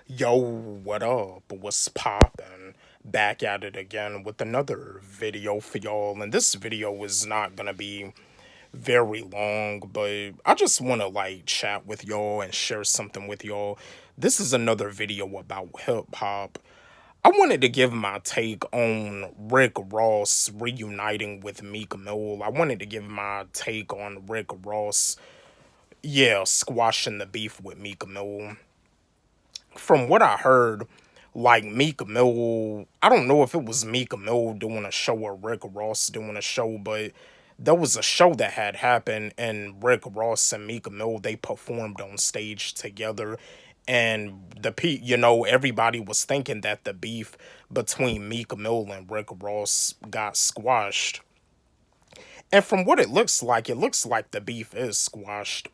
Yo, what up? What's poppin'? Back at it again with another video for y'all. And this video is not gonna be very long, but I just wanna like chat with y'all and share something with y'all. This is another video about hip hop. I wanted to give my take on Rick Ross reuniting with Meek Mill. I wanted to give my take on Rick Ross, yeah, squashing the beef with Meek Mill. From what I heard, like Meek Mill, I don't know if it was Meek Mill doing a show or Rick Ross doing a show, but there was a show that had happened, and Rick Ross and Meek Mill they performed on stage together, and everybody was thinking that the beef between Meek Mill and Rick Ross got squashed. And from what it looks like the beef is squashed.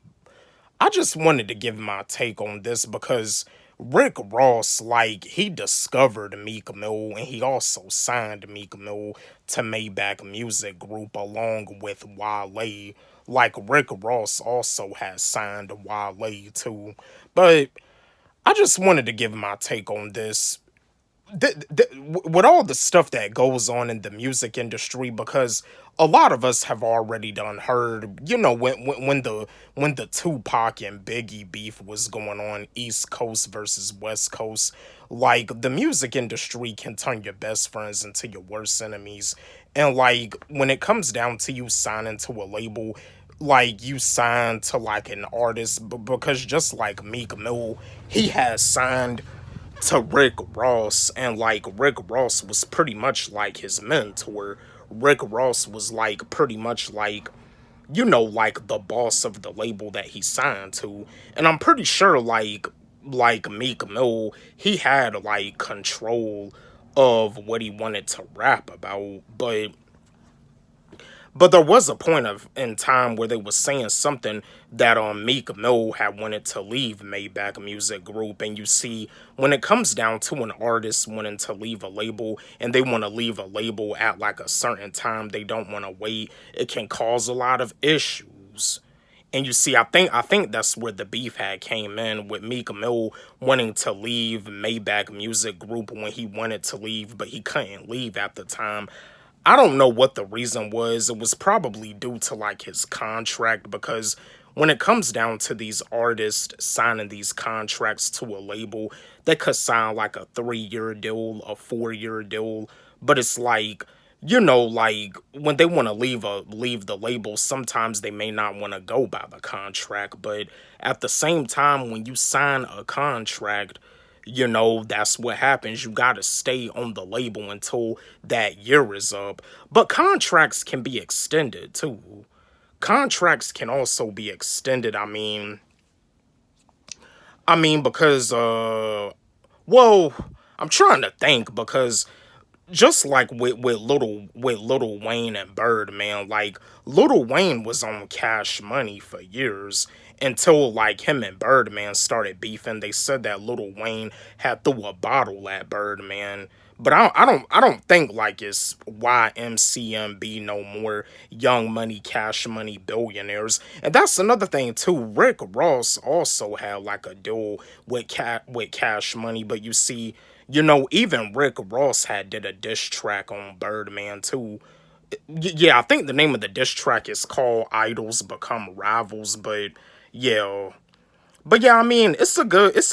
I just wanted to give my take on this because Rick Ross, like, he discovered Meek Mill and he also signed Meek Mill to Maybach Music Group along with Wale. Like, Rick Ross also has signed Wale too. But I just wanted to give my take on this with all the stuff that goes on in the music industry, because a lot of us have already done heard, when the Tupac and Biggie beef was going on, East Coast versus West Coast. Like, the music industry can turn your best friends into your worst enemies. And like, when it comes down to you signing to a label, like, you sign to like an artist, because just like Meek Mill, he has signed to Rick Ross, and like Rick Ross was pretty much like his mentor. Rick Ross was like pretty much like, like the boss of the label that he signed to. And I'm pretty sure like Meek Mill, he had like control of what he wanted to rap about, but there was a point of in time where they was saying something that Meek Mill had wanted to leave Maybach Music Group, and you see, when it comes down to an artist wanting to leave a label, and they want to leave a label at like a certain time, they don't want to wait. It can cause a lot of issues. And you see, I think that's where the beef had came in with Meek Mill wanting to leave Maybach Music Group when he wanted to leave, but he couldn't leave at the time. I don't know what the reason was. It was probably due to like his contract, because when it comes down to these artists signing these contracts to a label, they could sign like a 3-year deal, a 4-year deal, but it's like, like when they want to leave the label, sometimes they may not want to go by the contract, but at the same time, when you sign a contract, that's what happens. You gotta stay on the label until that year is up. But contracts can be extended too. Contracts can also be extended. I mean because well, I'm trying to think, because just like with Little Wayne and Birdman, like Little Wayne was on Cash Money for years until like him and Birdman started beefing. They said that Little Wayne had threw a bottle at Birdman. But I don't think like it's YMCMB no more, Young Money, Cash Money, Billionaires. And that's another thing too. Rick Ross also had like a deal with Cash Money, but you see, even Rick Ross had did a diss track on Birdman too. Yeah, I think the name of the diss track is called Idols Become Rivals, but yeah. But yeah, I mean, it's a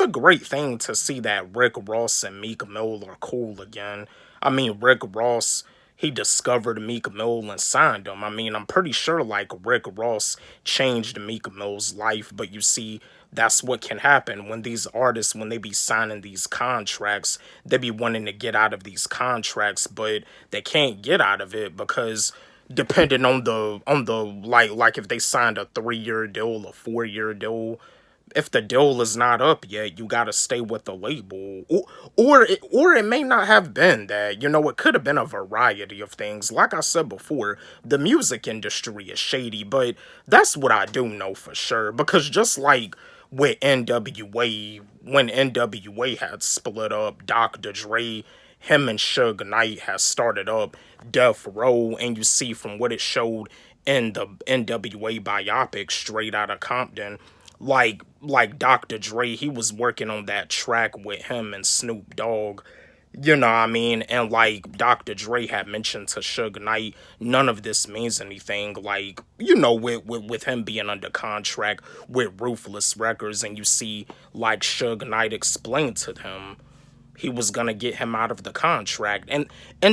great thing to see that Rick Ross and Meek Mill are cool again. I mean, Rick Ross, he discovered Meek Mill and signed him. I mean, I'm pretty sure like Rick Ross changed Meek Mill's life, but you see, that's what can happen when these artists, when they be signing these contracts, they be wanting to get out of these contracts, but they can't get out of it because depending on the like if they signed a 3-year deal, a 4-year deal, if the deal is not up yet, you gotta stay with the label. Or it may not have been that. It could have been a variety of things. Like I said before, the music industry is shady, but that's what I do know for sure. Because just like with NWA, when NWA had split up, Dr. Dre, him and Suge Knight has started up Death Row, and you see from what it showed in the NWA biopic Straight Outta Compton, like Dr. Dre, he was working on that track with him and Snoop Dogg. You know what I mean? And like Dr. Dre had mentioned to Suge Knight, none of this means anything. Like, with him being under contract with Ruthless Records, and you see like Suge Knight explain to him he was gonna get him out of the contract. And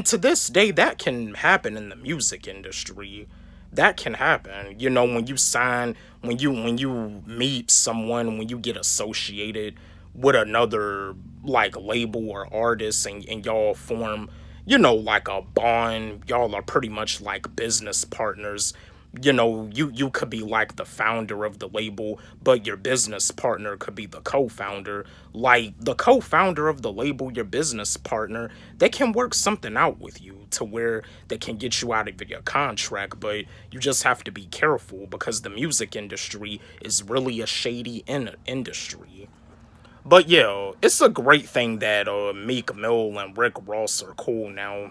to this day that can happen in the music industry. That can happen. When you sign, when you meet someone, when you get associated with another like label or artist, and y'all form, like a bond. Y'all are pretty much like business partners. You could be like the founder of the label, but your business partner could be the co-founder. Like the co-founder of the label, your business partner, they can work something out with you to where they can get you out of your contract, but you just have to be careful because the music industry is really a shady industry. But yeah, it's a great thing that Meek Mill and Rick Ross are cool now.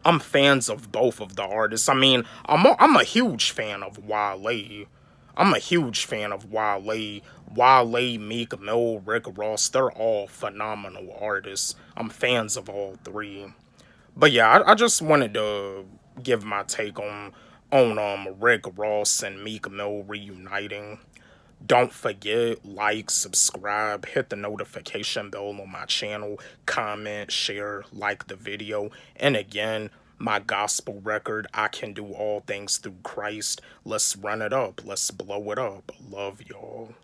I'm fans of both of the artists. I mean, I'm a huge fan of Wale. I'm a huge fan of Wale. Wale, Meek Mill, Rick Ross, they're all phenomenal artists. I'm fans of all three. But yeah, I just wanted to give my take on Rick Ross and Meek Mill reuniting. Don't forget, like, subscribe, hit the notification bell on my channel, comment, share, like the video. And again, my gospel record, I can do all things through Christ. Let's run it up. Let's blow it up. Love y'all.